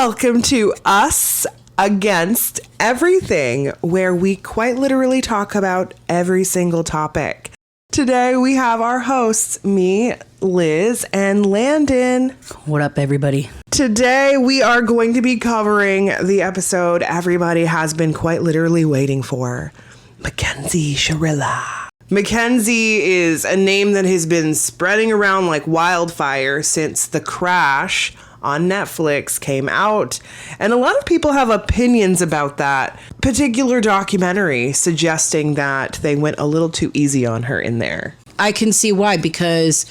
welcome to Us Against Everything, where we quite literally talk about every single topic. Today we have our hosts, me, Liz, and Landen. What up, everybody? Today we are going to be covering the episode everybody has been quite literally waiting for, Mackenzie Shirilla. Mackenzie is a name that has been spreading around like wildfire since The Crash on Netflix came out, and a lot of people have opinions about that particular documentary, suggesting that they went a little too easy on her in there. I can see why, because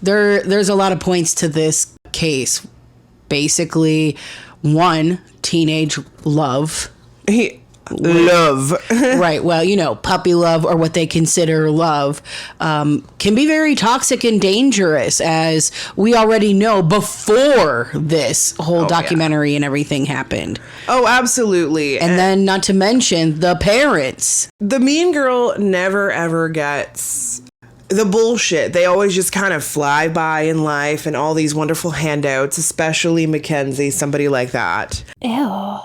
there's a lot of points to this case. Basically, one, teenage love. Love. Right. Well, you know, puppy love, or what they consider love, can be very toxic and dangerous, as we already know before this whole documentary and everything happened. Oh, absolutely. And then not to mention the parents. The mean girl never ever gets the bullshit. They always just kind of fly by in life and all these wonderful handouts, especially Mackenzie, somebody like that. Ew.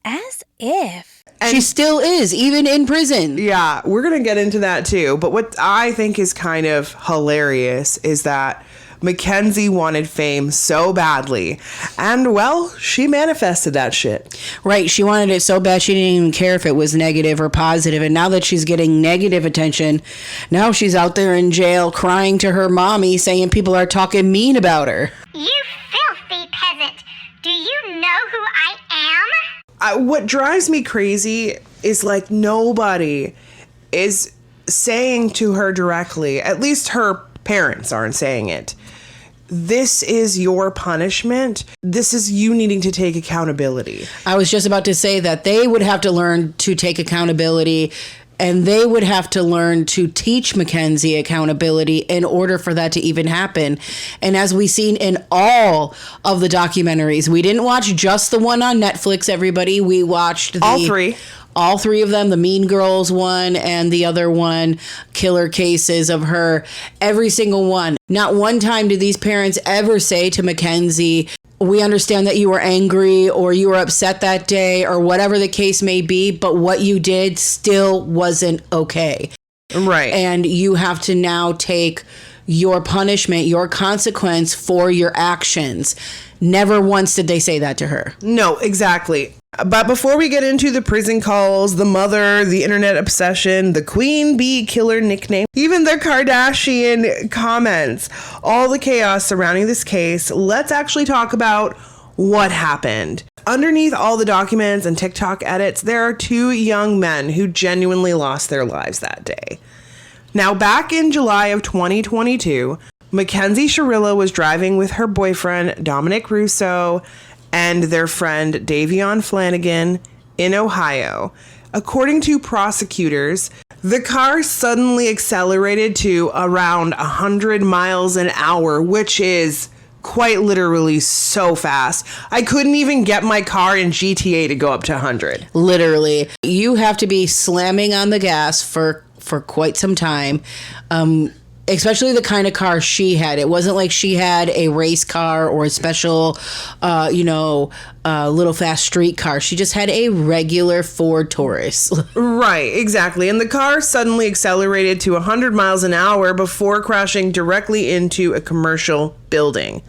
As if. And she still is, even in prison. Yeah, we're going to get into that too. But what I think is kind of hilarious is that Mackenzie wanted fame so badly. And, well, she manifested that shit. Right. She wanted it so bad she didn't even care if it was negative or positive. And now that she's getting negative attention, now she's out there in jail crying to her mommy, saying people are talking mean about her. You filthy peasant. Do you know who I am? What drives me crazy is like nobody is saying to her directly, at least her parents aren't saying it, this is your punishment. This is you needing to take accountability. I was just about to say that they would have to learn to take accountability, and they would have to learn to teach Mackenzie accountability in order for that to even happen. And as we've seen in all of the documentaries, we didn't watch just the one on Netflix, everybody. We watched all three of them, the Mean Girls one and the other one, Killer Cases of Her, every single one. Not one time did these parents ever say to Mackenzie, we understand that you were angry or you were upset that day or whatever the case may be, but what you did still wasn't okay. Right. And you have to now take your punishment, your consequence for your actions. Never once did they say that to her. No, exactly. But before we get into the prison calls, the mother, the internet obsession, the Queen Bee Killer nickname, even the Kardashian comments, all the chaos surrounding this case, let's actually talk about what happened. Underneath all the documents and TikTok edits, there are two young men who genuinely lost their lives that day. Now, back in July of 2022, Mackenzie Shirilla was driving with her boyfriend, Dominic Russo, and their friend Davion Flanagan in Ohio. According to prosecutors, the car suddenly accelerated to around 100 miles an hour, which is quite literally so fast. I couldn't even get my car in GTA to go up to 100. Literally. You have to be slamming on the gas for quite some time. Especially the kind of car she had. It wasn't like she had a race car or a special, little fast street car. She just had a regular Ford Taurus. Right, exactly. And the car suddenly accelerated to 100 miles an hour before crashing directly into a commercial building.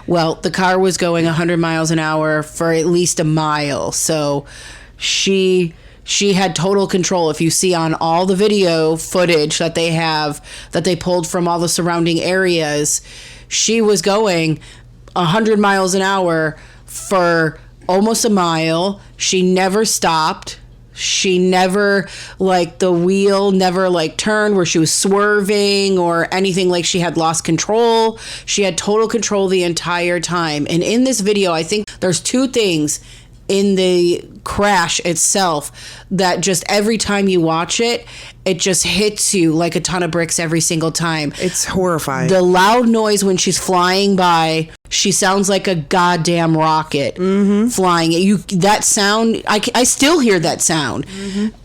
Well, the car was going 100 miles an hour for at least a mile. So she had total control. If you see on all the video footage that they have, that they pulled from all the surrounding areas, she was going 100 miles an hour for almost a mile. She never stopped. She never, the wheel never, turned where she was swerving or anything, like she had lost control. She had total control the entire time. And in this video, I think there's two things in the crash itself that just every time you watch it, it just hits you like a ton of bricks every single time. It's horrifying. The loud noise when she's flying by She sounds like a goddamn rocket flying. That sound, I still hear that sound.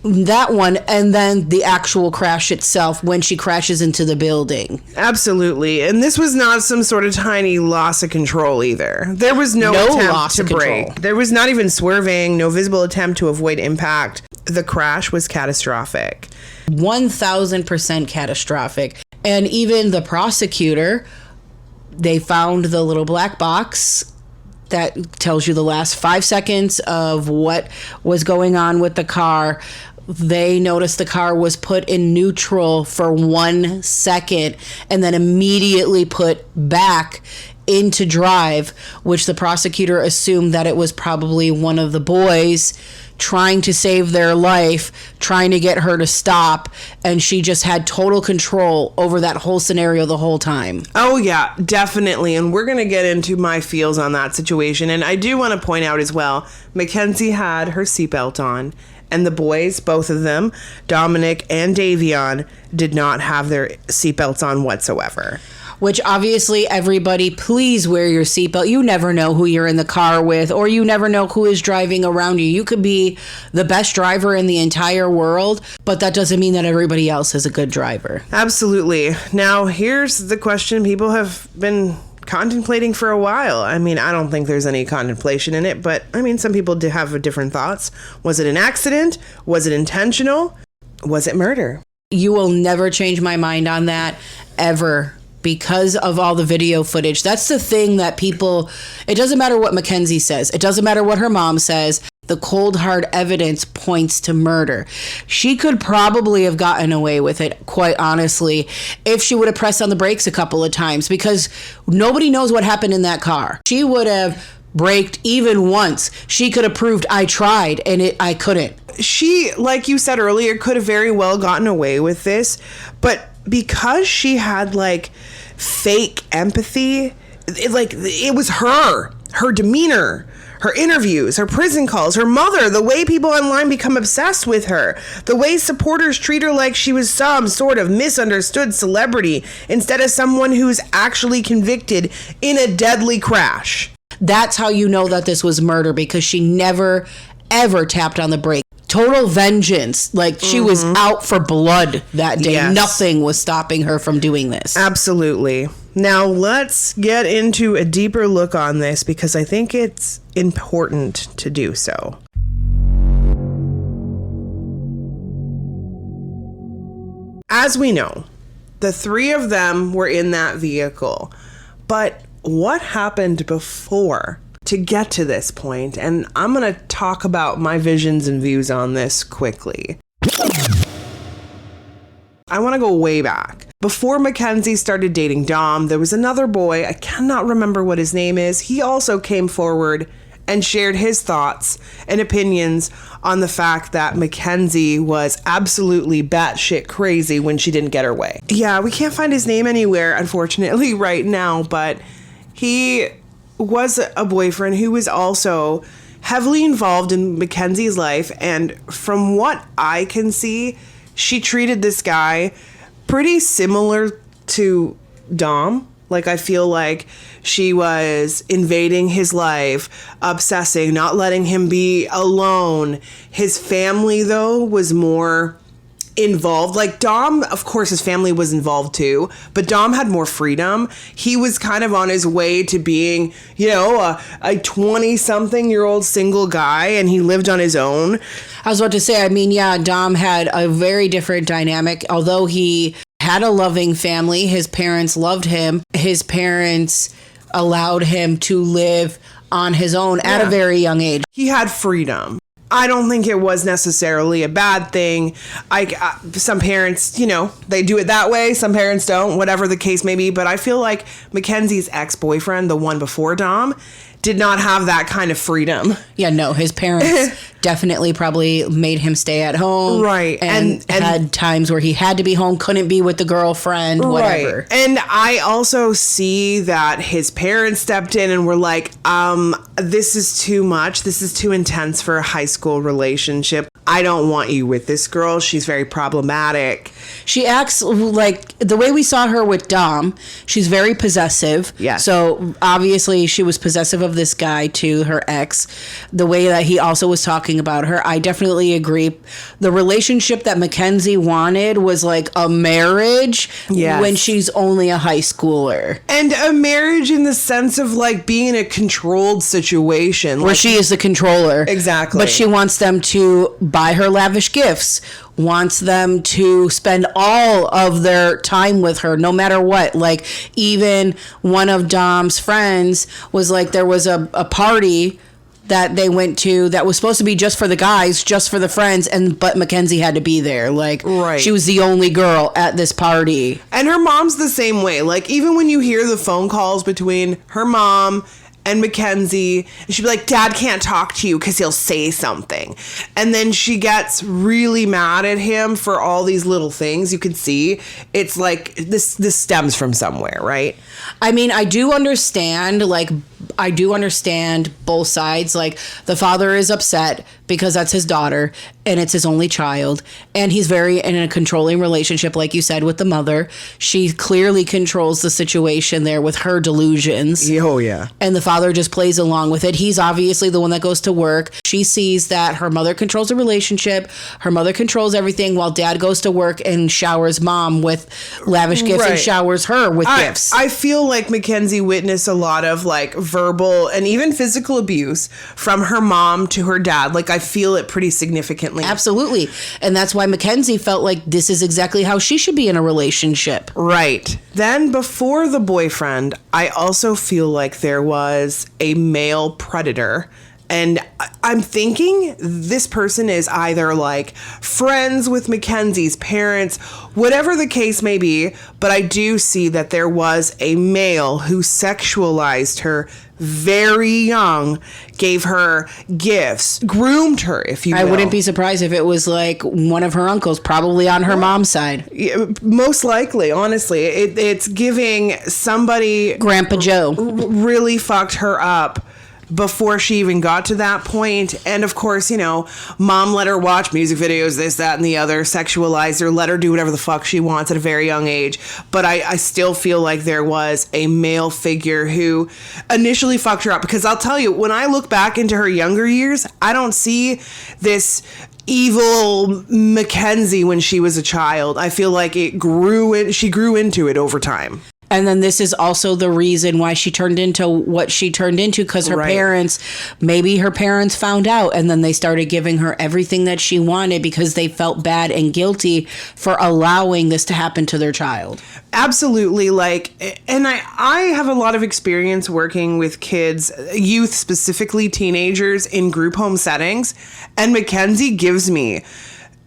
That one, and then the actual crash itself when she crashes into the building. Absolutely. And this was not some sort of tiny loss of control either. There was no attempt loss to of brake. control. There was not even swerving, no visible attempt to avoid impact. The crash was catastrophic. 1,000% catastrophic. And even the prosecutor, they found the little black box that tells you the last 5 seconds of what was going on with the car. They noticed the car was put in neutral for 1 second and then immediately put back into drive, which the prosecutor assumed that it was probably one of the boys trying to save their life, trying to get her to stop, and she just had total control over that whole scenario the whole time. Oh yeah, definitely. And we're going to get into my feels on that situation. And I do want to point out as well, Mackenzie had her seatbelt on, and the boys, both of them, Dominic and Davion, did not have their seatbelts on whatsoever. Which obviously everybody, please wear your seatbelt. You never know who you're in the car with, or you never know who is driving around you. You could be the best driver in the entire world, but that doesn't mean that everybody else is a good driver. Absolutely. Now, here's the question people have been contemplating for a while. I mean, I don't think there's any contemplation in it, but I mean, some people do have different thoughts. Was it an accident? Was it intentional? Was it murder? You will never change my mind on that, ever. Because of all the video footage. That's the thing that people, it doesn't matter what Mackenzie says. It doesn't matter what her mom says. The cold, hard evidence points to murder. She could probably have gotten away with it, quite honestly, if she would have pressed on the brakes a couple of times, because nobody knows what happened in that car. She would have braked even once. She could have proved I tried and I couldn't. She, like you said earlier, could have very well gotten away with this, but because she had like fake empathy, it was her demeanor, her interviews, her prison calls, her mother, the way people online become obsessed with her, the way supporters treat her like she was some sort of misunderstood celebrity instead of someone who's actually convicted in a deadly crash. That's how you know that this was murder, because she never, ever tapped on the brake. Total vengeance. Like, she was out for blood that day. Yes. Nothing was stopping her from doing this. Absolutely. Now, let's get into a deeper look on this, because I think it's important to do so. As we know, the three of them were in that vehicle. But what happened before to get to this point? And I'm going to talk about my visions and views on this quickly. I want to go way back. Before Mackenzie started dating Dom, there was another boy, I cannot remember what his name is. He also came forward and shared his thoughts and opinions on the fact that Mackenzie was absolutely batshit crazy when she didn't get her way. Yeah, we can't find his name anywhere, unfortunately, right now, but he was a boyfriend who was also heavily involved in Mackenzie's life, and from what I can see, she treated this guy pretty similar to Dom. Like, I feel like she was invading his life, obsessing, not letting him be alone. His family, though, was more involved. Like, Dom, of course, his family was involved too, but Dom had more freedom. He was kind of on his way to being, you know, a 20-something-year-old single guy, and he lived on his own. I was about to say, I mean, yeah, Dom had a very different dynamic. Although he had a loving family, his parents loved him. His parents allowed him to live on his own at a very young age. He had freedom. I don't think it was necessarily a bad thing. Some parents, you know, they do it that way. Some parents don't, whatever the case may be. But I feel like Mackenzie's ex-boyfriend, the one before Dom, did not have that kind of freedom. Yeah, no, his parents definitely probably made him stay at home. Right. And had times where he had to be home, couldn't be with the girlfriend, whatever. Right. And I also see that his parents stepped in and were like, this is too much. This is too intense for a high school relationship. I don't want you with this girl. She's very problematic. She acts like the way we saw her with Dom. She's very possessive. Yeah. So obviously she was possessive of this guy too, her ex. The way that he also was talking about her, I definitely agree. The relationship that Mackenzie wanted was like a marriage when she's only a high schooler. And a marriage in the sense of like being in a controlled situation. Where she is the controller. Exactly. But she wants them to buy her lavish gifts, wants them to spend all of their time with her, no matter what. Like, even one of Dom's friends was like, there was a party that they went to that was supposed to be just for the guys, just for the friends, but Mackenzie had to be there. Like, she was the only girl at this party. And her mom's the same way. Like, even when you hear the phone calls between her mom and Mackenzie, she'd be like, Dad can't talk to you because he'll say something. And then she gets really mad at him for all these little things. You can see it's like this stems from somewhere, right? I mean, I do understand both sides. Like, the father is upset because that's his daughter and it's his only child, and he's very in a controlling relationship, like you said, with the mother. She clearly controls the situation there with her delusions. Oh yeah. And the father just plays along with it. He's obviously the one that goes to work. She sees that her mother controls the relationship, her mother controls everything, while dad goes to work and showers mom with lavish gifts and showers her with gifts. I feel like Mackenzie witnessed a lot of like verbal and even physical abuse from her mom to her dad. Like, I feel it pretty significantly. Absolutely. And that's why Mackenzie felt like this is exactly how she should be in a relationship. Right. Then before the boyfriend, I also feel like there was a male predator. And I'm thinking this person is either like friends with Mackenzie's parents, whatever the case may be. But I do see that there was a male who sexualized her very young, gave her gifts, groomed her, if you will. I wouldn't be surprised if it was like one of her uncles, probably on her mom's side. Yeah, most likely, honestly. It's giving somebody... Grandpa Joe. Really fucked her up before she even got to that point. And of course, you know, mom let her watch music videos, this, that, and the other, sexualized her, let her do whatever the fuck she wants at a very young age. But I still feel like there was a male figure who initially fucked her up. Because I'll tell you, when I look back into her younger years, I don't see this evil Mackenzie when she was a child. I feel like she grew into it over time. And then this is also the reason why she turned into what she turned into, because her parents found out, and then they started giving her everything that she wanted because they felt bad and guilty for allowing this to happen to their child. Absolutely. Like, and I have a lot of experience working with kids, youth, specifically teenagers, in group home settings. And Mackenzie gives me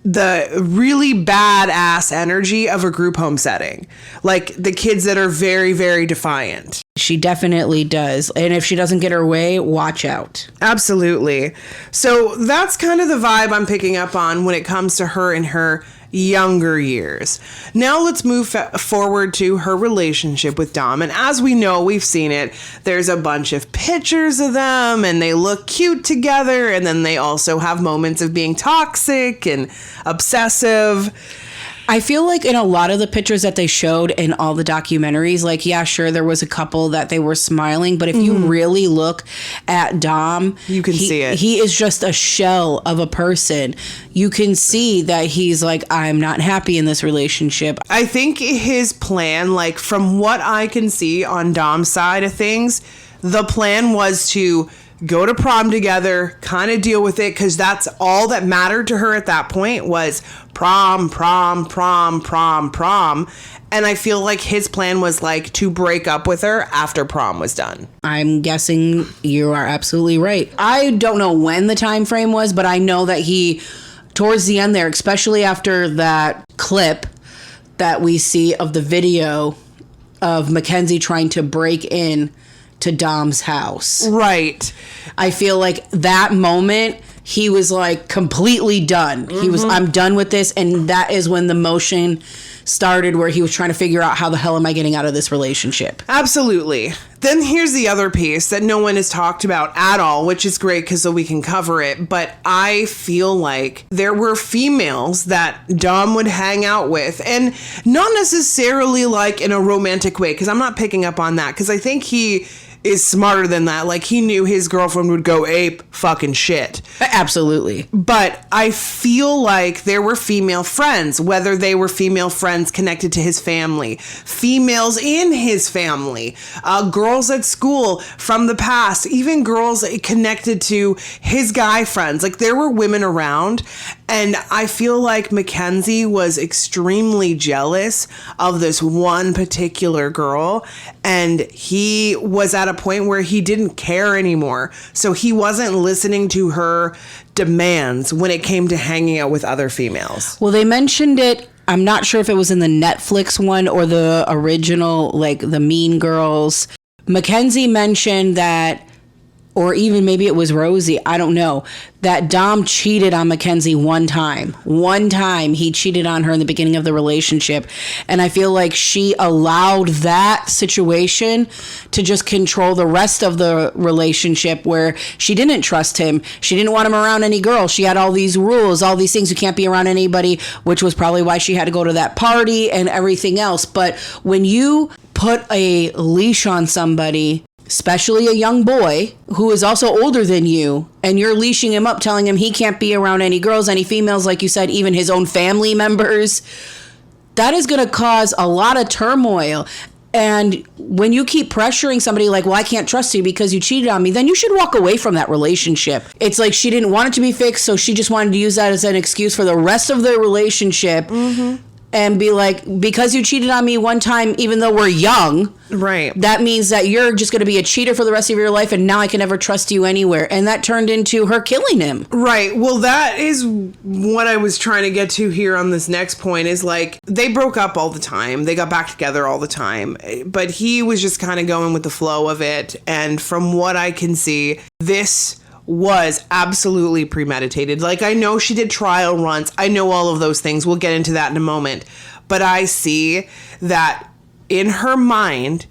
the really badass energy of a group home setting. Like the kids that are very, very defiant. She definitely does. And if she doesn't get her way, watch out. Absolutely. So that's kind of the vibe I'm picking up on when it comes to her in her younger years. Now let's move forward to her relationship with Dom. And as we know, we've seen it, there's a bunch of pictures of them and they look cute together. And then they also have moments of being toxic and obsessive. I feel like in a lot of the pictures that they showed in all the documentaries, like, yeah, sure, there was a couple that they were smiling, but if you really look at Dom, you can see it. He is just a shell of a person. You can see that he's like, I'm not happy in this relationship. I think his plan, like from what I can see on Dom's side of things, the plan was to go to prom together, kind of deal with it, because that's all that mattered to her at that point was prom. And I feel like his plan was like to break up with her after prom was done. I'm guessing you are absolutely right. I don't know when the time frame was, but I know that he, towards the end there, especially after that clip that we see of the video of Mackenzie trying to break in to Dom's house. Right. I feel like that moment, he was like completely done. He was, I'm done with this. And that is when the motion started, where he was trying to figure out how the hell am I getting out of this relationship. Absolutely. Then here's the other piece that no one has talked about at all, which is great because so we can cover it. But I feel like there were females that Dom would hang out with, and not necessarily like in a romantic way, because I'm not picking up on that, because I think he is smarter than that. Like, he knew his girlfriend would go ape fucking shit. Absolutely. But I feel like there were female friends, whether they were female friends connected to his family, females in his family, girls at school from the past, even girls connected to his guy friends. Like, there were women around. And I feel like Mackenzie was extremely jealous of this one particular girl. And he was at a point where he didn't care anymore. So he wasn't listening to her demands when it came to hanging out with other females. Well, they mentioned it. I'm not sure if it was in the Netflix one or the original, like the Mean Girls. Mackenzie mentioned that, or even maybe it was Rosie, I don't know, that Dom cheated on Mackenzie one time. One time he cheated on her in the beginning of the relationship. And I feel like she allowed that situation to just control the rest of the relationship, where she didn't trust him. She didn't want him around any girls. She had all these rules, all these things. You can't be around anybody, which was probably why she had to go to that party and everything else. But when you put a leash on somebody, especially a young boy who is also older than you, and you're leashing him up, telling him he can't be around any girls, any females, like you said, even his own family members, that is going to cause a lot of turmoil. And when you keep pressuring somebody like, well, I can't trust you because you cheated on me, then you should walk away from that relationship. It's like she didn't want it to be fixed, so she just wanted to use that as an excuse for the rest of the relationship. And be like, because you cheated on me one time, even though we're young, right, that means that you're just going to be a cheater for the rest of your life, and now I can never trust you anywhere. And that turned into her killing him. Right. Well, that is what I was trying to get to here on this next point, is like, they broke up all the time. They got back together all the time. But he was just kind of going with the flow of it. And from what I can see, this was absolutely premeditated. Like, I know she did trial runs. I know all of those things. We'll get into that in a moment. But I see that in her mind,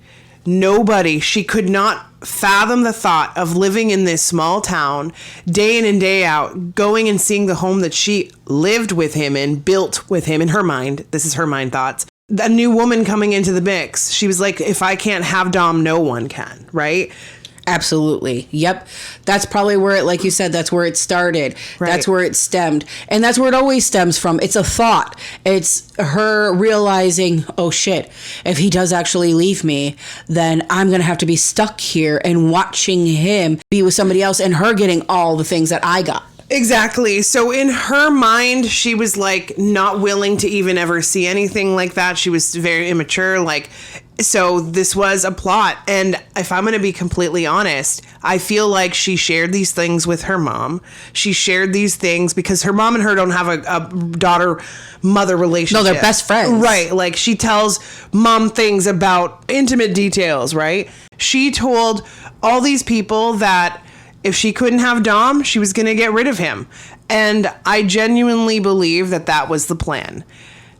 she could not fathom the thought of living in this small town, day in and day out, going and seeing the home that she lived with him and built with him. In her mind, this is her mind thoughts. A new woman coming into the mix. She was like, if I can't have Dom, no one can, right? Absolutely. Yep. That's probably where it, like you said, that's where it started. Right. That's where it stemmed. And that's where it always stems from. It's a thought. It's her realizing, oh shit, if he does actually leave me, then I'm going to have to be stuck here and watching him be with somebody else, and her getting all the things that I got. Exactly. So in her mind, she was like not willing to even ever see anything like that. She was very immature. Like, so this was a plot. And if I'm going to be completely honest, I feel like she shared these things with her mom. She shared these things because her mom and her don't have a daughter-mother relationship. No, they're best friends. Right. Like, she tells mom things about intimate details, right? She told all these people that if she couldn't have Dom, she was going to get rid of him. And I genuinely believe that that was the plan.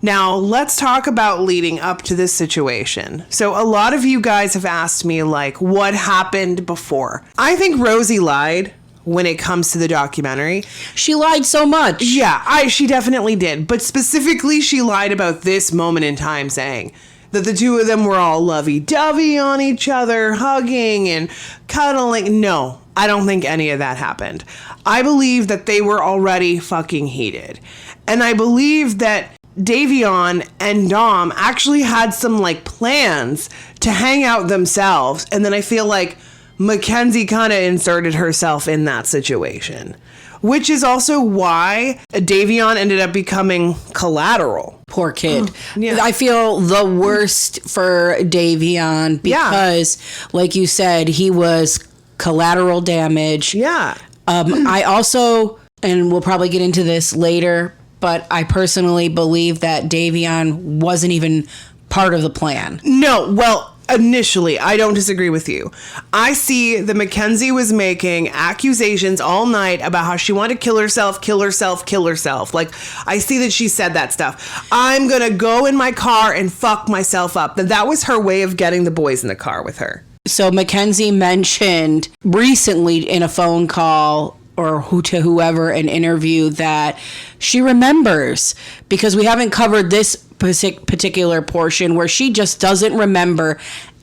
Now, let's talk about leading up to this situation. So a lot of you guys have asked me, like, what happened before? I think Rosie lied when it comes to the documentary. She lied so much. Yeah, she definitely did. But specifically, she lied about this moment in time, saying that the two of them were all lovey-dovey on each other, hugging and cuddling. No, I don't think any of that happened. I believe that they were already fucking heated. And I believe that Davion and Dom actually had some like plans to hang out themselves. And then I feel like Mackenzie kind of inserted herself in that situation, which is also why Davion ended up becoming collateral. Poor kid. Yeah. I feel the worst for Davion because, like you said, he was collateral damage. Yeah. I also, and we'll probably get into this later, but I personally believe that Davion wasn't even part of the plan. No, well, initially, I don't disagree with you. I see that Mackenzie was making accusations all night about how she wanted to kill herself. Like, I see that she said that stuff. I'm going to go in my car and fuck myself up. That was her way of getting the boys in the car with her. So Mackenzie mentioned recently in a phone call or to whoever, an interview, that she remembers, because we haven't covered this particular portion, where she just doesn't remember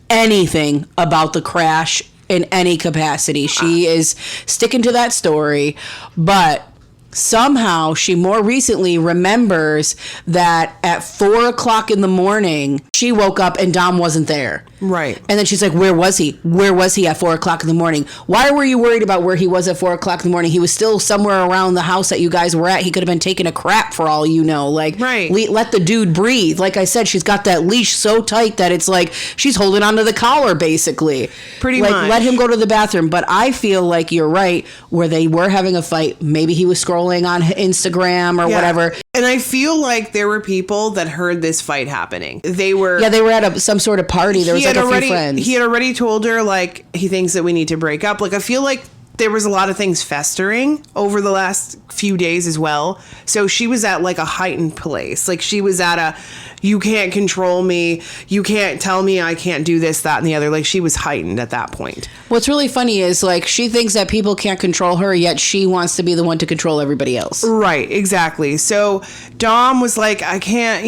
anything about the crash in any capacity. She is sticking to that story, but somehow she more recently remembers that at 4 o'clock in the morning, she woke up and Dom wasn't there. Right. And then she's like, where was he? Where was he at 4 o'clock in the morning? Why were you worried about where he was at 4 o'clock in the morning? He was still somewhere around the house that you guys were at. He could have been taking a crap for all you know. Like, right. Let the dude breathe. Like I said, she's got that leash so tight that it's like she's holding onto the collar, basically. Pretty like, much. Let him go to the bathroom. But I feel like you're right, where they were having a fight. Maybe he was scrolling on Instagram or whatever. And I feel like there were people that heard this fight happening. They were at some sort of party. There was like a few friends. He had already told her, like, he thinks that we need to break up. Like, I feel like there was a lot of things festering over the last few days as well. So she was at like a heightened place. Like, she was at a, you can't control me. You can't tell me I can't do this, that, and the other. Like, she was heightened at that point. What's really funny is, like, she thinks that people can't control her, yet she wants to be the one to control everybody else. Right, exactly. So Dom was like, I can't,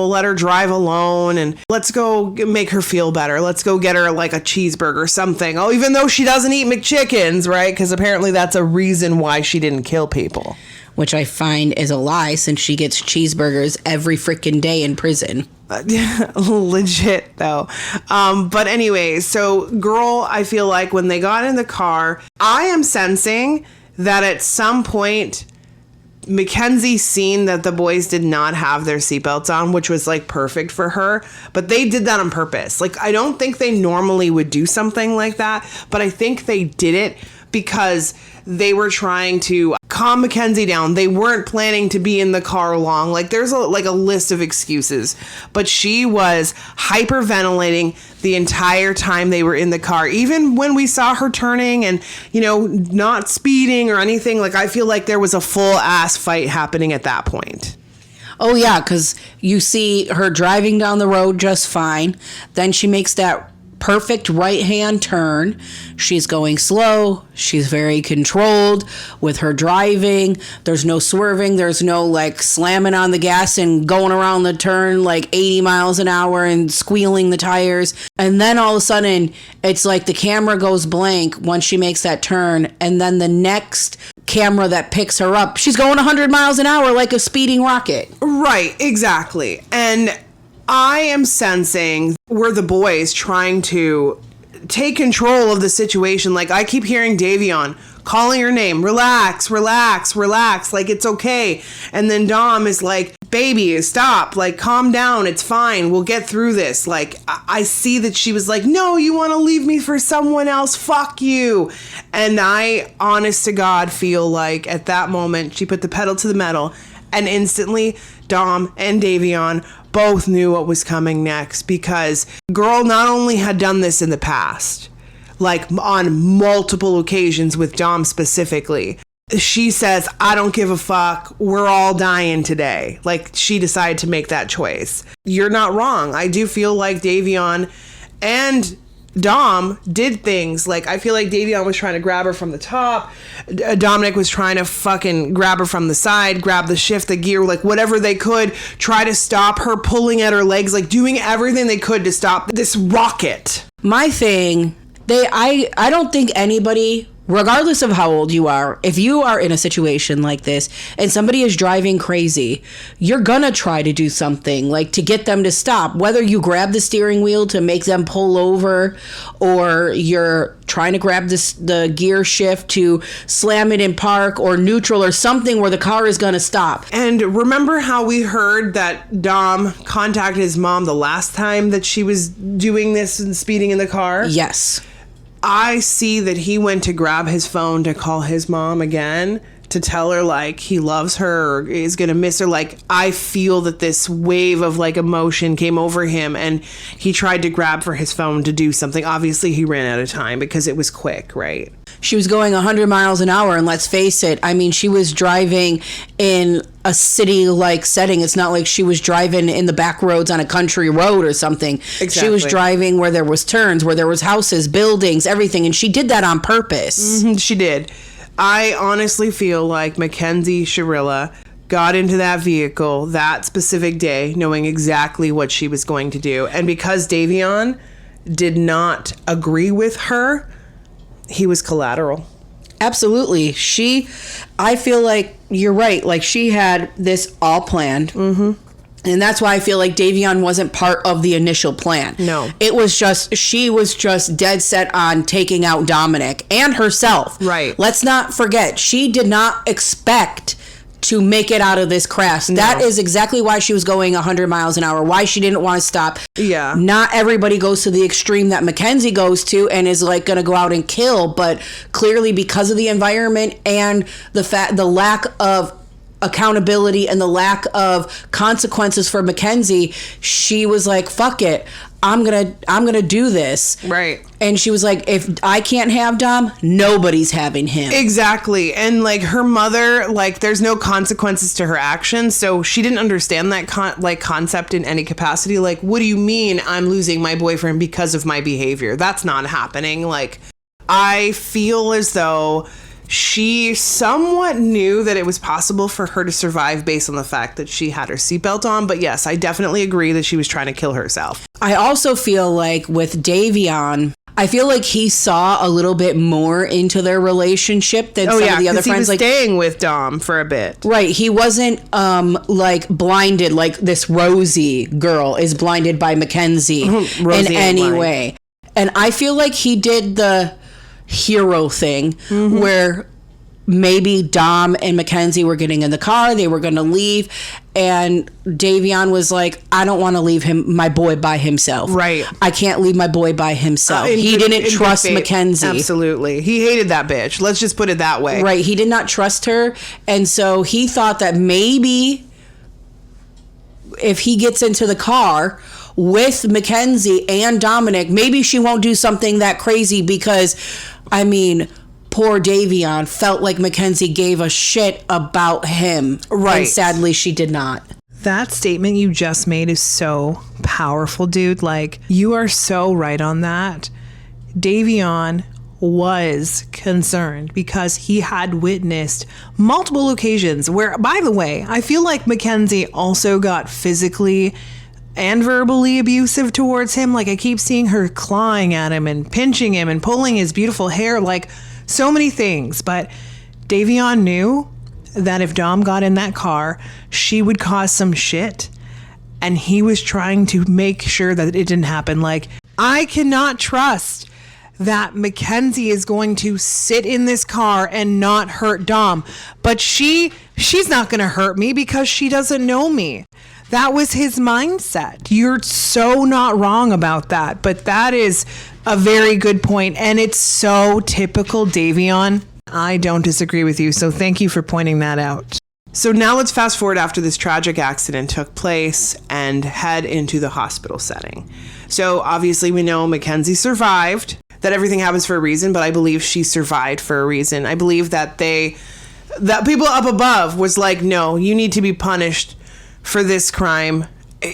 let her drive alone, and let's go make her feel better. Let's go get her like a cheeseburger or something. Oh, even though she doesn't eat McChickens, right? Because apparently that's a reason why she didn't kill people. Which I find is a lie, since she gets cheeseburgers every freaking day in prison. Legit, though. But anyway, so girl, I feel like when they got in the car, I am sensing that at some point, Mackenzie seen that the boys did not have their seatbelts on, which was like perfect for her, but they did that on purpose. Like, I don't think they normally would do something like that, but I think they did it because they were trying to calm Mackenzie down. They weren't planning to be in the car long. Like, there's a list of excuses, but she was hyperventilating the entire time they were in the car. Even when we saw her turning and, not speeding or anything, like, I feel like there was a full ass fight happening at that point. Oh, yeah, because you see her driving down the road just fine. Then she makes that perfect right-hand turn. She's going slow. She's very controlled with her driving. There's no swerving. There's no like slamming on the gas and going around the turn like 80 miles an hour and squealing the tires. And then all of a sudden, it's like the camera goes blank once she makes that turn. And then the next camera that picks her up, she's going 100 miles an hour like a speeding rocket. Right, exactly. And I am sensing we're the boys trying to take control of the situation. Like, I keep hearing Davion calling her name, relax, like, it's okay. And then Dom is like, baby, stop, like, calm down, it's fine, we'll get through this. Like, I see that she was like, no, you want to leave me for someone else, fuck you. And I, honest to God, feel like at that moment she put the pedal to the metal, and instantly Dom and Davion both knew what was coming next, because girl not only had done this in the past, like on multiple occasions with Dom specifically. She says, I don't give a fuck. We're all dying today. Like, she decided to make that choice. You're not wrong. I do feel like Davion and Dom did things. Like, I feel like Davion was trying to grab her from the top. Dominic was trying to fucking grab her from the side, grab the shift, the gear, like whatever they could, try to stop her, pulling at her legs, like doing everything they could to stop this rocket. My thing, I don't think anybody, regardless of how old you are, if you are in a situation like this and somebody is driving crazy, you're gonna try to do something like to get them to stop, whether you grab the steering wheel to make them pull over, or you're trying to grab the gear shift to slam it in park or neutral or something where the car is gonna stop. And remember how we heard that Dom contacted his mom the last time that she was doing this and speeding in the car? Yes. I see that he went to grab his phone to call his mom again to tell her like he loves her or is gonna miss her. Like, I feel that this wave of like emotion came over him and he tried to grab for his phone to do something. Obviously he ran out of time because it was quick, right? She was going 100 miles an hour, and let's face it, I mean, she was driving in a city-like setting. It's not like she was driving in the back roads on a country road or something. Exactly. She was driving where there was turns, where there was houses, buildings, everything, and she did that on purpose. Mm-hmm, she did. I honestly feel like Mackenzie Shirilla got into that vehicle that specific day knowing exactly what she was going to do. And because Davion did not agree with her, he was collateral. Absolutely. I feel like you're right. Like, she had this all planned. Mm-hmm. And that's why I feel like Davion wasn't part of the initial plan. No. She was just dead set on taking out Dominic and herself. Right. Let's not forget, she did not expect to make it out of this crash. No. That is exactly why she was going 100 miles an hour, why she didn't want to stop. Yeah. Not everybody goes to the extreme that Mackenzie goes to and is like going to go out and kill, but clearly because of the environment and the lack of accountability and the lack of consequences for Mackenzie, she was like, fuck it, I'm gonna do this. Right. And she was like, if I can't have Dom, nobody's having him. Exactly. And like her mother, like there's no consequences to her actions, so she didn't understand that concept in any capacity. Like, what do you mean I'm losing my boyfriend because of my behavior? That's not happening. Like, I feel as though she somewhat knew that it was possible for her to survive based on the fact that she had her seatbelt on. But yes, I definitely agree that she was trying to kill herself. I also feel like with Davion, I feel like he saw a little bit more into their relationship than some of the other friends. He was like staying with Dom for a bit. Right. He wasn't like blinded like this Rosie girl is blinded by Mackenzie in any way. And I feel like he did the hero thing where maybe Dom and Mackenzie were getting in the car, they were going to leave, and Davion was like, I don't want to leave my boy by himself. Right. I can't leave my boy by himself. He didn't trust Mackenzie. Absolutely. He hated that bitch. Let's just put it that way. Right. He did not trust her, and so he thought that maybe if he gets into the car with Mackenzie and Dominic, maybe she won't do something that crazy because, I mean, poor Davion felt like Mackenzie gave a shit about him. Right. And sadly, she did not. That statement you just made is so powerful, dude. Like, you are so right on that. Davion was concerned because he had witnessed multiple occasions where, by the way, I feel like Mackenzie also got physically and verbally abusive towards him. Like, I keep seeing her clawing at him and pinching him and pulling his beautiful hair, like so many things. But Davion knew that if Dom got in that car, she would cause some shit. And he was trying to make sure that it didn't happen. Like, I cannot trust that Mackenzie is going to sit in this car and not hurt Dom. But she's not going to hurt me because she doesn't know me. That was his mindset. You're so not wrong about that. But that is a very good point. And it's so typical Davion. I don't disagree with you. So thank you for pointing that out. So now let's fast forward after this tragic accident took place and head into the hospital setting. So obviously we know Mackenzie survived, that everything happens for a reason, but I believe she survived for a reason. I believe that people up above was like, no, you need to be punished for this crime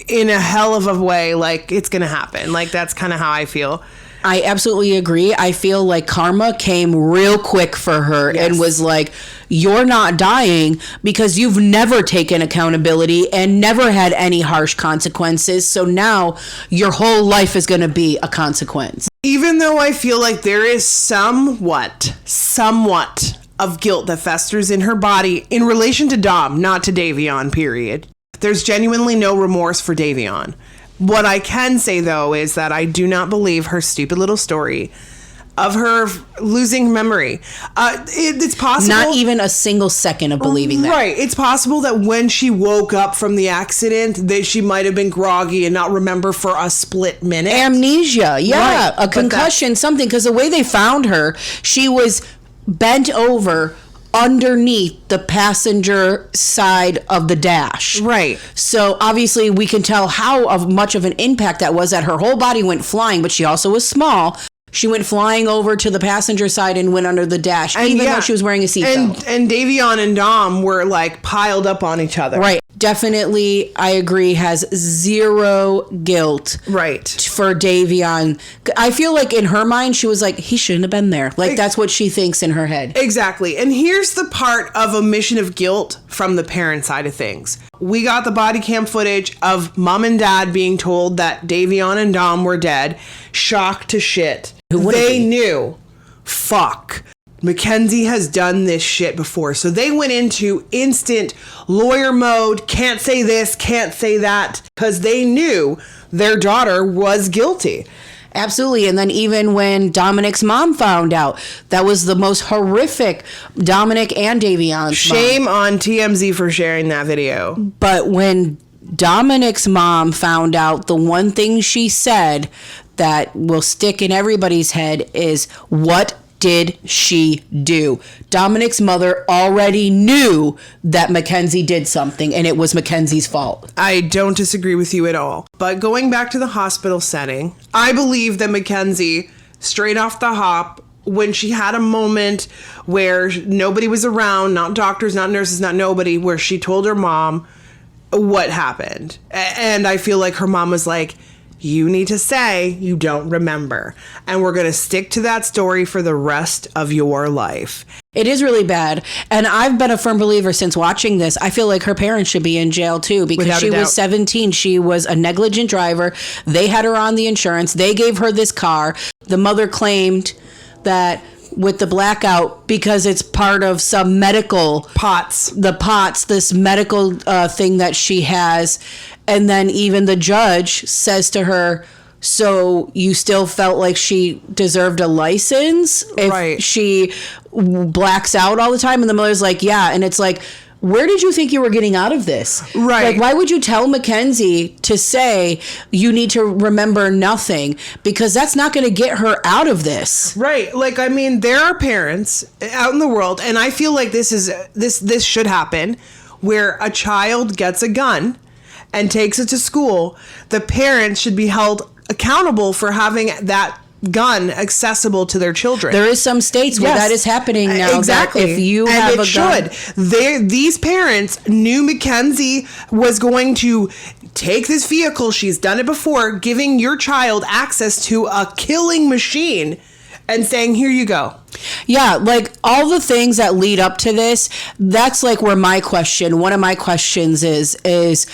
in a hell of a way. Like, it's gonna happen. Like, that's kind of how I feel. I absolutely agree. I feel like karma came real quick for her and was like, you're not dying because you've never taken accountability and never had any harsh consequences. So now your whole life is going to be a consequence. Even though I feel like there is somewhat of guilt that festers in her body in relation to Dom, not to Davion, period. There's genuinely no remorse for Davion. What I can say, though, is that I do not believe her stupid little story of her losing memory. It's possible. Not even a single second of believing that. Right. It's possible that when she woke up from the accident, that she might have been groggy and not remember for a split minute. Amnesia. Yeah. Right. A concussion, something. Because the way they found her, she was bent over underneath the passenger side of the dash. Right. So obviously we can tell how much of an impact that was, that her whole body went flying, but she also was small. She went flying over to the passenger side and went under the dash, even though she was wearing a seatbelt. And Davion and Dom were like piled up on each other. Right. Definitely, I agree, has zero guilt. Right. For Davion. I feel like in her mind, she was like, he shouldn't have been there. Like, that's what she thinks in her head. Exactly. And here's the part of omission of guilt from the parent side of things. We got the body cam footage of mom and dad being told that Davion and Dom were dead. Shocked to shit. They knew. Fuck. Mackenzie has done this shit before. So they went into instant lawyer mode. Can't say this, can't say that. Because they knew their daughter was guilty. Absolutely. And then even when Dominic's mom found out, that was the most horrific. Dominic and Davion's Shame on TMZ for sharing that video. But when Dominic's mom found out, the one thing she said that will stick in everybody's head is, what did she do? Dominic's mother already knew that Mackenzie did something, and it was Mackenzie's fault. I don't disagree with you at all. But going back to the hospital setting, I believe that Mackenzie, straight off the hop, when she had a moment where nobody was around, not doctors, not nurses, not nobody, where she told her mom what happened. And I feel like her mom was like, you need to say you don't remember. And we're going to stick to that story for the rest of your life. It is really bad. And I've been a firm believer since watching this. I feel like her parents should be in jail too, because Without she a doubt. was 17. She was a negligent driver. They had her on the insurance. They gave her this car. The mother claimed that with the blackout, because it's part of some medical POTS, this medical thing that she has. And then even the judge says to her, so you still felt like she deserved a license if she blacks out all the time? And the mother's like, yeah. And it's like, where did you think you were getting out of this? Right. Like, why would you tell Mackenzie to say you need to remember nothing? Because that's not going to get her out of this. Right. Like, I mean, there are parents out in the world, and I feel like this should happen, where a child gets a gun and takes it to school. The parents should be held accountable for having that gun accessible to their children. There is some states where that is happening now. Exactly. If you have a gun, these parents knew Mackenzie was going to take this vehicle. She's done it before, giving your child access to a killing machine and saying, here you go. Yeah, like all the things that lead up to this, that's like where one of my questions is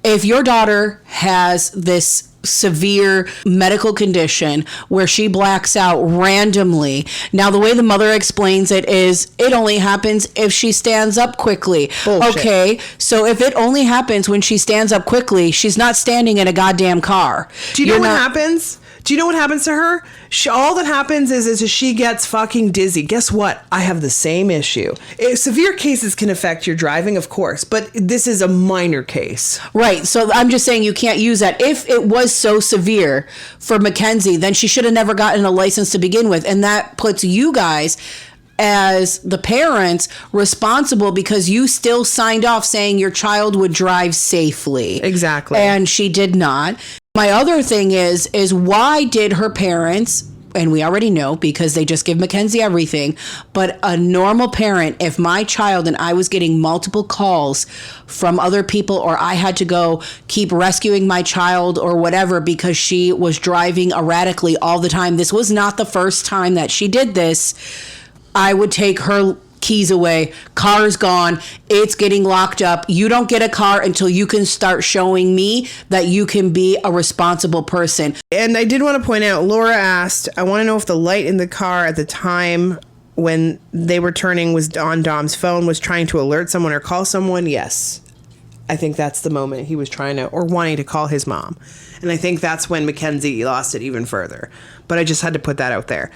if your daughter has this severe medical condition where she blacks out randomly. Now, the way the mother explains it is it only happens if she stands up quickly. Bullshit. Okay, so if it only happens when she stands up quickly, she's not standing in a goddamn car. Do you know what happens? Do you know what happens to her? All that happens is she gets fucking dizzy. Guess what? I have the same issue. Severe cases can affect your driving, of course, but this is a minor case. Right. So I'm just saying you can't use that. If it was so severe for Mackenzie, then she should have never gotten a license to begin with. And that puts you guys as the parents responsible, because you still signed off saying your child would drive safely. Exactly. And she did not. My other thing is why did her parents, and we already know because they just give Mackenzie everything, but a normal parent, if my child and I was getting multiple calls from other people, or I had to go keep rescuing my child or whatever because she was driving erratically all the time, this was not the first time that she did this, I would take her keys away, car's gone, it's getting locked up. You don't get a car until you can start showing me that you can be a responsible person. And I did want to point out, Laura asked, I want to know if the light in the car at the time when they were turning was on Dom's phone, was trying to alert someone or call someone. Yes. I think that's the moment he was trying to, or wanting to call his mom. And I think that's when Mackenzie lost it even further. But I just had to put that out there.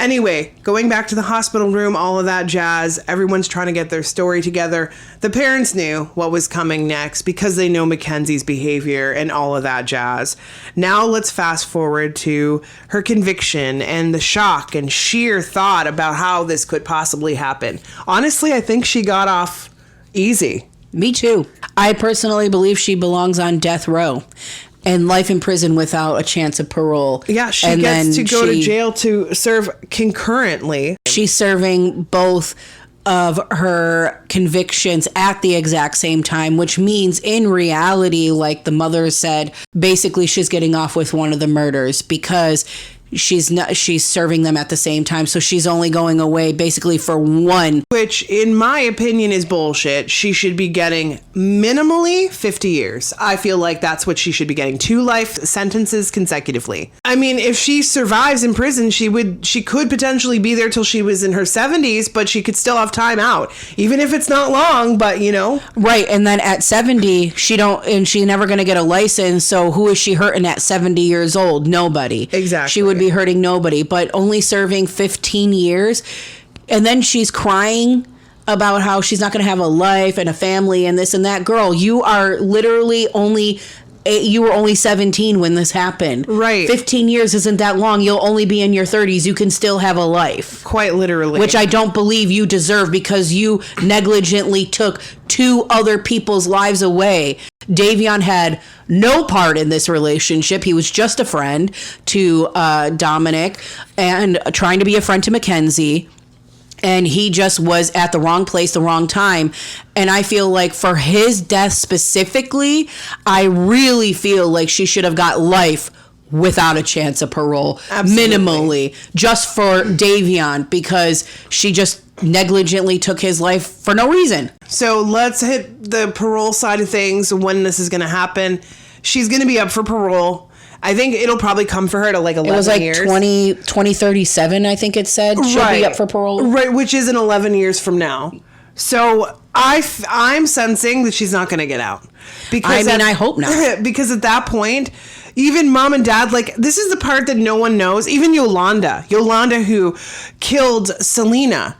Anyway, going back to the hospital room, all of that jazz, everyone's trying to get their story together. The parents knew what was coming next because they know Mackenzie's behavior and all of that jazz. Now let's fast forward to her conviction and the shock and sheer thought about how this could possibly happen. Honestly, I think she got off easy. Me too. I personally believe she belongs on death row and life in prison without a chance of parole. Yeah, she gets to go to jail to serve concurrently. She's serving both of her convictions at the exact same time, which means in reality, like the mother said, basically she's getting off with one of the murders because she's serving them at the same time. So she's only going away basically for one. Which, in my opinion, is bullshit. She should be getting minimally 50 years. I feel like that's what she should be getting. 2 life sentences consecutively. I mean, if she survives in prison, she could potentially be there till she was in her 70s, but she could still have time out. Even if it's not long, but you know. Right, and then at 70, she's never going to get a license, so who is she hurting at 70 years old? Nobody. Exactly. She would be hurting nobody, but only serving 15 years. And then she's crying about how she's not going to have a life and a family and this and that. Girl, you are literally you were only 17 when this happened. Right. 15 years isn't that long. You'll only be in your 30s. You can still have a life. Quite literally. Which I don't believe you deserve because you negligently took 2 other people's lives away. Davion had no part in this relationship. He was just a friend to Dominic and trying to be a friend to Mackenzie. And he just was at the wrong place, the wrong time. And I feel like for his death specifically, I really feel like she should have got life without a chance of parole. Absolutely. Minimally. Just for Davion because she just negligently took his life for no reason. So let's hit the parole side of things, when this is going to happen. She's going to be up for parole. I think it'll probably come for her to like 11 years. It was like 2037, I think it said. She'll be up for parole. Right, which is in 11 years from now. So I'm sensing that she's not going to get out. Because I hope not. Because at that point, even mom and dad, like, this is the part that no one knows. Even Yolanda who killed Selena.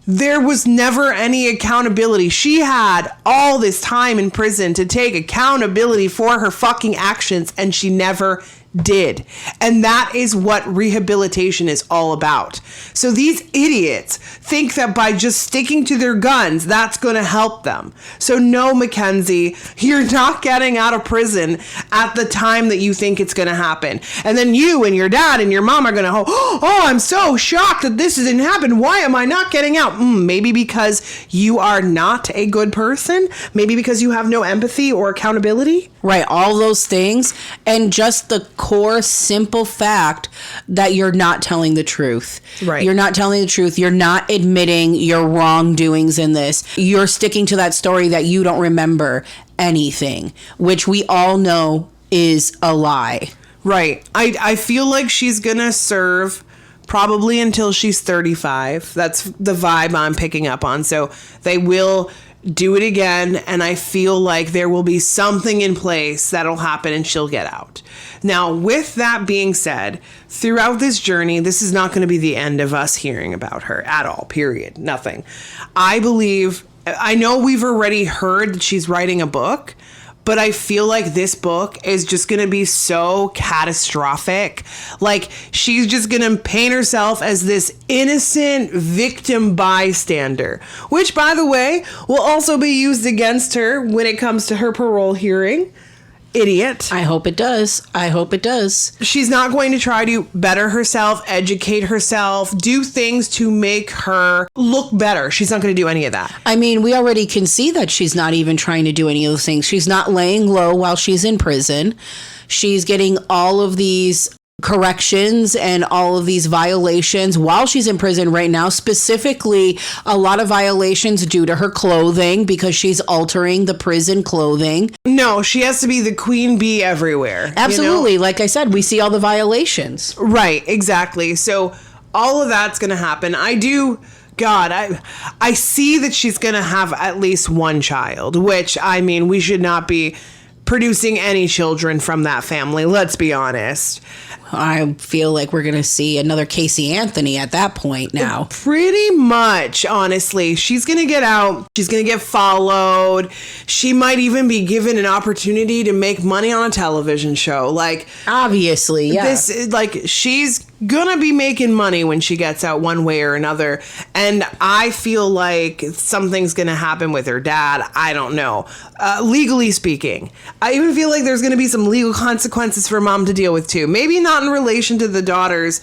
There was never any accountability. She had all this time in prison to take accountability for her fucking actions, and she never did. And that is what rehabilitation is all about. So these idiots think that by just sticking to their guns, that's going to help them. So no, Mackenzie, you're not getting out of prison at the time that you think it's going to happen. And then you and your dad and your mom are going to, oh, I'm so shocked that this didn't happen. Why am I not getting out? Maybe because you are not a good person. Maybe because you have no empathy or accountability. Right, all those things. And just the core simple fact that you're not telling the truth. Right. You're not telling the truth. You're not admitting your wrongdoings in this. You're sticking to that story that you don't remember anything, which we all know is a lie. Right. I feel like she's going to serve probably until she's 35. That's the vibe I'm picking up on. So they will do it again, and I feel like there will be something in place that'll happen and she'll get out. Now, with that being said, throughout this journey, this is not going to be the end of us hearing about her at all, period. Nothing. I know we've already heard that she's writing a book, but I feel like this book is just going to be so catastrophic. Like, she's just going to paint herself as this innocent victim bystander, which, by the way, will also be used against her when it comes to her parole hearing. Idiot. I hope it does. I hope it does. She's not going to try to better herself, educate herself, do things to make her look better. She's not going to do any of that. I mean, we already can see that she's not even trying to do any of those things. She's not laying low while she's in prison. She's getting all of these corrections and all of these violations while she's in prison right now, specifically a lot of violations due to her clothing because she's altering the prison clothing. No, she has to be the queen bee everywhere. Absolutely. You know? Like I said, we see all the violations. Right, exactly. So all of that's going to happen. I see that she's going to have at least one child, which, I mean, we should not be producing any children from that family. Let's be honest. I feel like we're going to see another Casey Anthony at that point now. Pretty much, honestly. She's going to get out. She's going to get followed. She might even be given an opportunity to make money on a television show. Like, obviously, yeah. She's going to be making money when she gets out one way or another. And I feel like something's going to happen with her dad. I don't know. Legally speaking, I even feel like there's going to be some legal consequences for mom to deal with too. Maybe not in relation to the daughter's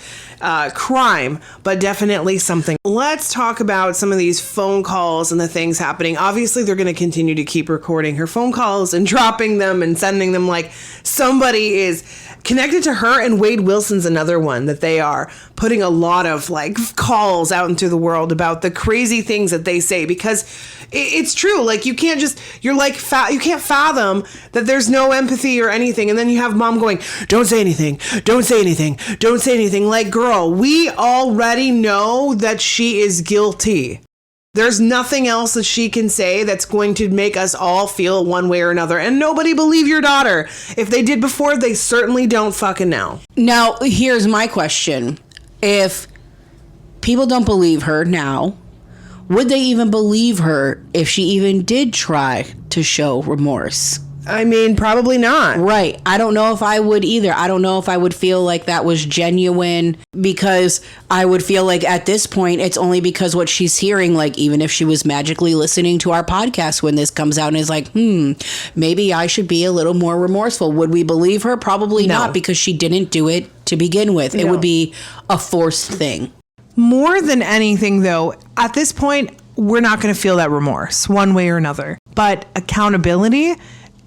crime, but definitely something. Let's talk about some of these phone calls and the things happening. Obviously, they're going to continue to keep recording her phone calls and dropping them and sending them. Like, somebody is connected to her, and Wade Wilson's another one that they are putting a lot of like calls out into the world about the crazy things that they say, because it's true. Like, you can't just, you're like, you can't fathom that there's no empathy or anything. And then you have mom going, don't say anything, don't say anything, don't say anything. Like, girl, we already know that she is guilty. There's nothing else that she can say that's going to make us all feel one way or another. And nobody believe your daughter. If they did before, they certainly don't fucking now. Now, here's my question. If people don't believe her now, would they even believe her if she even did try to show remorse? I mean, probably not. Right. I don't know if I would either. I don't know if I would feel like that was genuine, because I would feel like at this point, it's only because what she's hearing, like, even if she was magically listening to our podcast when this comes out and is like, maybe I should be a little more remorseful. Would we believe her? Probably not, because she didn't do it to begin with. It would be a forced thing. More than anything, though, at this point, we're not going to feel that remorse one way or another. But accountability,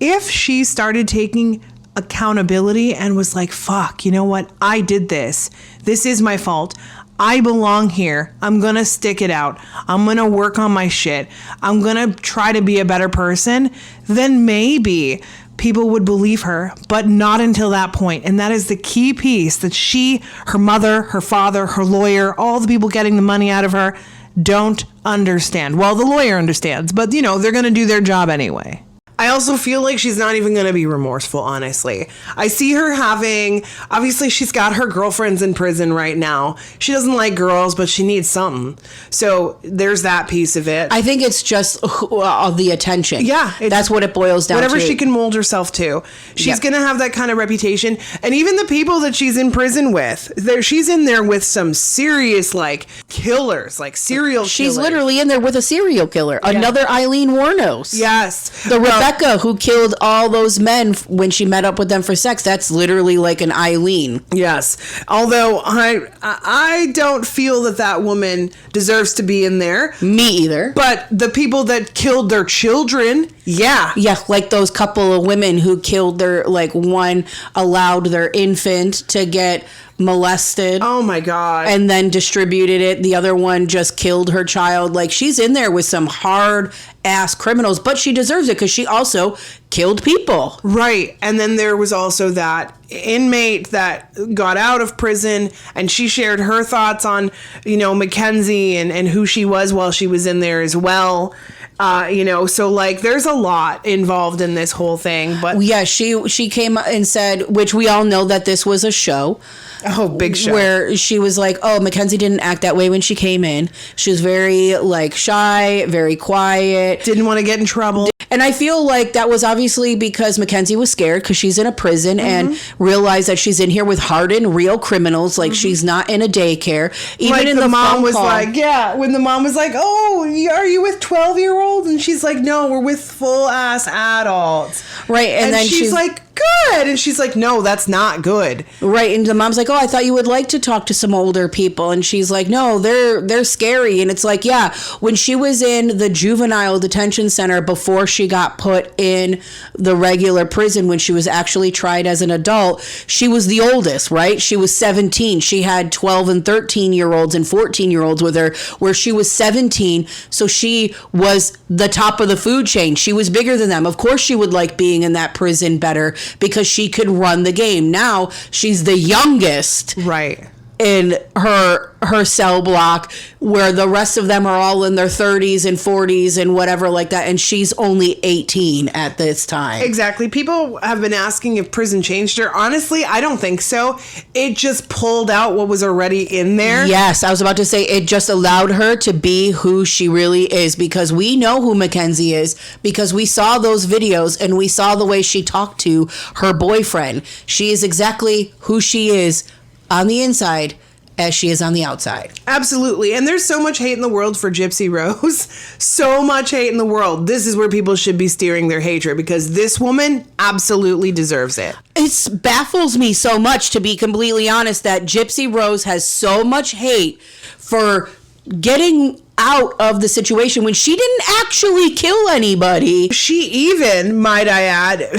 if she started taking accountability and was like, fuck, you know what? I did this. This is my fault. I belong here. I'm going to stick it out. I'm going to work on my shit. I'm going to try to be a better person. Then maybe people would believe her, but not until that point. And that is the key piece that she, her mother, her father, her lawyer, all the people getting the money out of her don't understand. Well, the lawyer understands, but you know, they're going to do their job anyway. I also feel like she's not even going to be remorseful, honestly. I see her having, obviously she's got her girlfriends in prison right now. She doesn't like girls, but she needs something. So there's that piece of it. I think it's just the attention. Yeah. That's what it boils down to. Whatever she can mold herself to. She's going to have that kind of reputation. And even the people that she's in prison with, she's in there with some serious, like, killers, like serial killers. She's literally in there with a serial killer. Yeah. Another Eileen Wuornos. Yes. The Rebecca who killed all those men when she met up with them for sex. That's literally like an Eileen. Yes. Although I don't feel that woman deserves to be in there. Me either. But the people that killed their children, yeah. Yeah, like those couple of women who killed their, like, one allowed their infant to get molested. Oh my God. And then distributed it. The other one just killed her child. Like, she's in there with some hard ass criminals, but she deserves it because she also killed people. Right. And then there was also that inmate that got out of prison, and she shared her thoughts on, you know, Mackenzie and who she was while she was in there as well. You know, so like there's a lot involved in this whole thing. But yeah, she came and said, which we all know that this was a show. Oh, big show. Where she was like, oh, Mackenzie didn't act that way when she came in. She was very, like, shy, very quiet. Didn't want to get in trouble. And I feel like that was obviously because Mackenzie was scared because she's in a prison and realized that she's in here with hardened, real criminals. Like, she's not in a daycare. Even like in the mom phone was call, like, yeah, when the mom was like, oh, are you with 12-year-olds? And she's like, no, we're with full-ass adults. Right. And then she's like, good. And she's like, no, that's not good. Right. And the mom's like, oh, I thought you would like to talk to some older people. And she's like, no, they're scary. And it's like, yeah, when she was in the juvenile detention center before she got put in the regular prison, when she was actually tried as an adult, she was the oldest, right? She was 17. She had 12 and 13-year-olds and 14-year-olds with her, where she was 17. So she was the top of the food chain. She was bigger than them. Of course, she would like being in that prison better because she could run the game. Now she's the youngest. Right. in her cell block where the rest of them are all in their 30s and 40s and whatever like that, and she's only 18 at this time. Exactly. People have been asking if prison changed her. Honestly, I don't think so. It just pulled out what was already in there. Yes, I was about to say it just allowed her to be who she really is, because we know who Mackenzie is because we saw those videos and we saw the way she talked to her boyfriend. She is exactly who she is on the inside as she is on the outside. Absolutely. And there's so much hate in the world for Gypsy Rose. So much hate in the world. This is where people should be steering their hatred, because this woman absolutely deserves it. It baffles me so much, to be completely honest, that Gypsy Rose has so much hate for getting out of the situation when she didn't actually kill anybody. She even, might I add,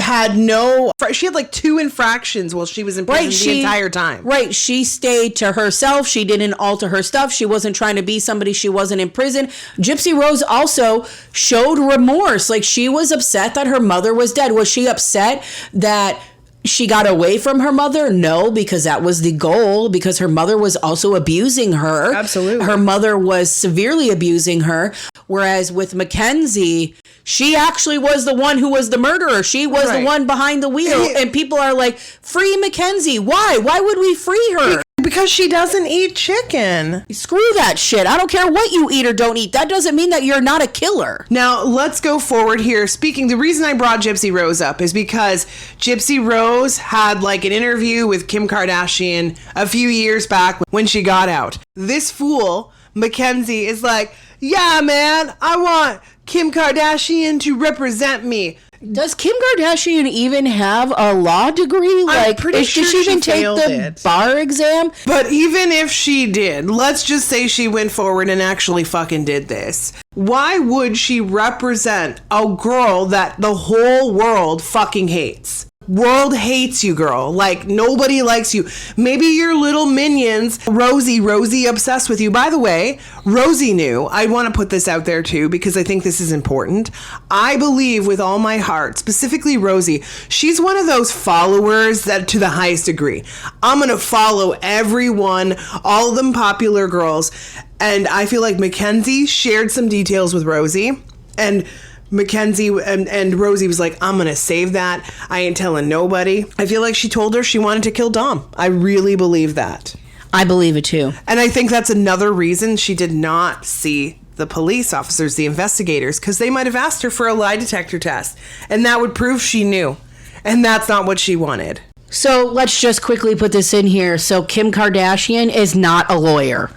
she had like 2 infractions while she was in prison the entire time. Right. She stayed to herself. She didn't alter her stuff. She wasn't trying to be somebody she wasn't in prison. Gypsy Rose also showed remorse. Like, she was upset that her mother was dead. Was she upset that she got away from her mother? No, because that was the goal, because her mother was also abusing her. Absolutely. Her mother was severely abusing her. Whereas with Mackenzie, she actually was the one who was the murderer. She was the one behind the wheel. And people are like, free Mackenzie. Why? Why would we free her? Because she doesn't eat chicken. Screw that shit. I don't care what you eat or don't eat. That doesn't mean that you're not a killer. Now, let's go forward here. The reason I brought Gypsy Rose up is because Gypsy Rose had like an interview with Kim Kardashian a few years back when she got out. This fool, Mackenzie, is like, yeah, man, I want Kim Kardashian to represent me. Does Kim Kardashian even have a law degree? I'm pretty sure did she even take failed the bar exam? But even if she did, let's just say she went forward and actually fucking did this. Why would she represent a girl that the whole world fucking hates? World hates you, girl. Like, nobody likes you. Maybe your little minions, Rosie obsessed with you. By the way, Rosie knew. I want to put this out there too, because I think this is important. I believe with all my heart, specifically Rosie, she's one of those followers that to the highest degree. I'm going to follow everyone, all of them popular girls. And I feel like Mackenzie shared some details with Rosie, and Mackenzie and Rosie was like, I'm going to save that. I ain't telling nobody. I feel like she told her she wanted to kill Dom. I really believe that. I believe it too. And I think that's another reason she did not see the police officers, the investigators, because they might have asked her for a lie detector test. And that would prove she knew. And that's not what she wanted. So let's just quickly put this in here. So Kim Kardashian is not a lawyer.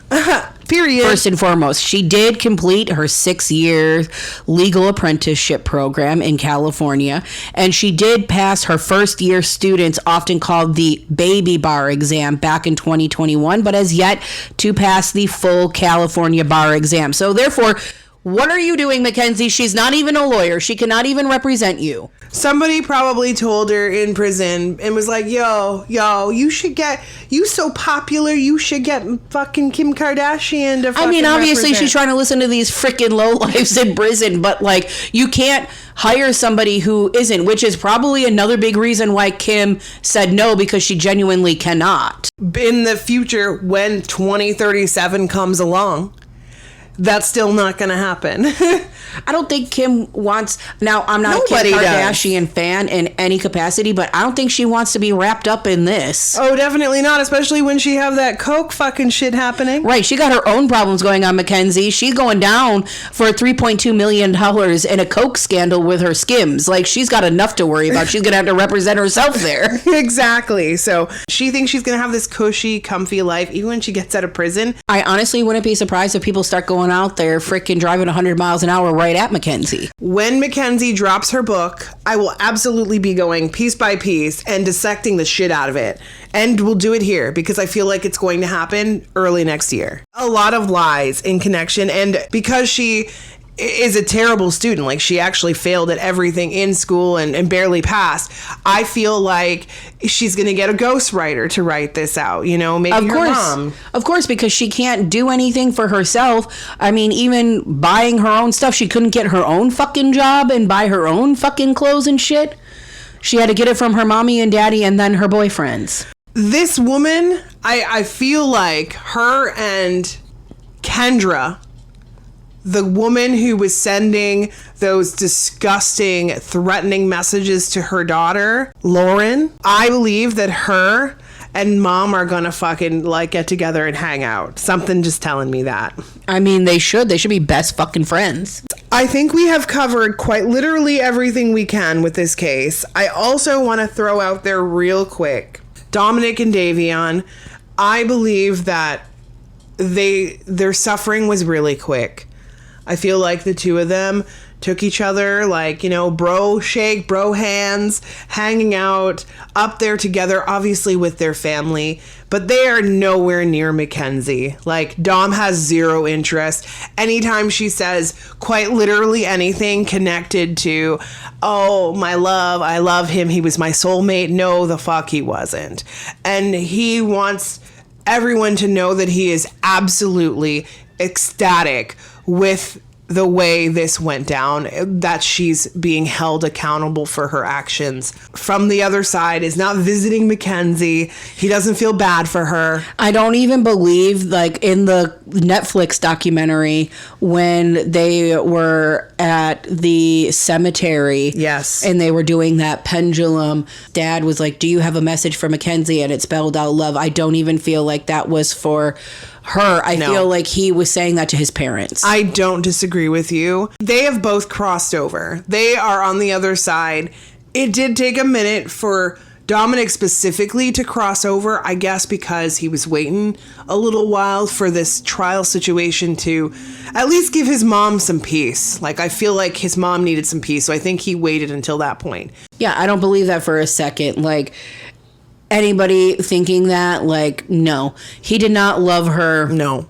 Period. First and foremost, she did complete her 6-year legal apprenticeship program in California, and she did pass her first-year students, often called the baby bar exam, back in 2021, but has yet to pass the full California bar exam. So therefore, what are you doing, Mackenzie? She's not even a lawyer. She cannot even represent you. Somebody probably told her in prison and was like, yo, you so popular, you should get fucking Kim Kardashian to fucking I mean, obviously represent. she's trying to listen to these freaking lowlifes in prison, but like, you can't hire somebody who isn't, which is probably another big reason why Kim said no, because she genuinely cannot. In the future, when 2037 comes along, that's still not going to happen. I don't think Kim wants... Now, I'm not Nobody a Kim Kardashian fan in any capacity, but I don't think she wants to be wrapped up in this. Oh, definitely not, especially when she have that coke fucking shit happening. Right, she got her own problems going on, Mackenzie. She's going down for $3.2 million in a coke scandal with her Skims. Like, she's got enough to worry about. She's going to have to represent herself there. Exactly. So she thinks she's going to have this cushy, comfy life, even when she gets out of prison. I honestly wouldn't be surprised if people start going out there freaking driving 100 miles an hour right at Mackenzie. When Mackenzie drops her book, I will absolutely be going piece by piece and dissecting the shit out of it. And we'll do it here because I feel like it's going to happen early next year. A lot of lies in connection, and because she is a terrible student, like she actually failed at everything in school and barely passed, I feel like she's gonna get a ghostwriter to write this out, maybe her mom. Of course, because she can't do anything for herself. I mean, even buying her own stuff, she couldn't get her own fucking job and buy her own fucking clothes and shit. She had to get it from her mommy and daddy and then her boyfriends. This woman, I feel like her and Kendra, the woman who was sending those disgusting, threatening messages to her daughter, Lauren, I believe that her and mom are gonna fucking like get together and hang out. Something just telling me that. I mean, they should be best fucking friends. I think we have covered quite literally everything we can with this case. I also want to throw out there real quick, Dominic and Davion, I believe that their suffering was really quick. I feel like the two of them took each other, like, bro shake, bro hands, hanging out up there together, obviously with their family, but they are nowhere near Mackenzie. Like, Dom has zero interest. Anytime she says quite literally anything connected to, oh, my love, I love him, he was my soulmate. No, the fuck he wasn't. And he wants everyone to know that he is absolutely ecstatic with the way this went down, that she's being held accountable for her actions. From the other side is not visiting Mackenzie. He doesn't feel bad for her. I don't even believe, like, in the Netflix documentary when they were at the cemetery. Yes. And they were doing that pendulum. Dad was like, do you have a message for Mackenzie? And it spelled out love. I don't even feel like that was for her. I feel like he was saying that to his parents. I don't disagree with you. They have both crossed over. They are on the other side. It did take a minute for Dominic specifically to cross over, I guess because he was waiting a little while for this trial situation to at least give his mom some peace. Like, I feel like his mom needed some peace, so I think he waited until that point. Yeah, I don't believe that for a second. Like, anybody thinking that, like, no, he did not love her. No.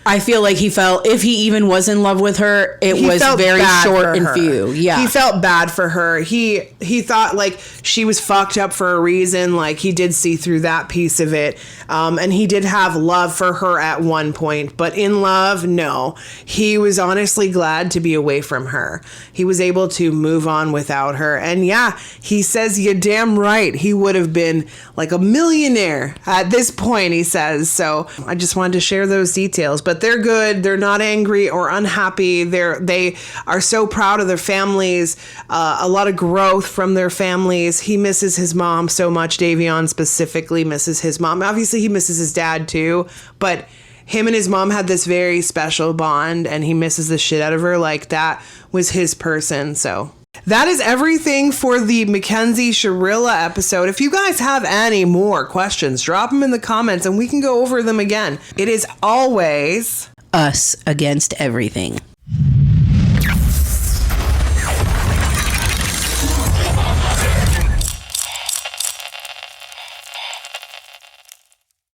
I feel like he felt, if he even was in love with her, it was very short and few. Yeah. He felt bad for her. He thought like she was fucked up for a reason. Like, he did see through that piece of it. And he did have love for her at one point, but in love, no. He was honestly glad to be away from her. He was able to move on without her. And yeah, he says, you're damn right. He would have been like a millionaire at this point, he says. So I just wanted to share those details. But they're good. They're not angry or unhappy. They are so proud of their families. A lot of growth from their families. He misses his mom so much. Davion specifically misses his mom. Obviously, he misses his dad too. But him and his mom had this very special bond, and he misses the shit out of her. Like, that was his person. So that is everything for the Mackenzie Shirilla episode. If you guys have any more questions, drop them in the comments and we can go over them again. It is always us against everything.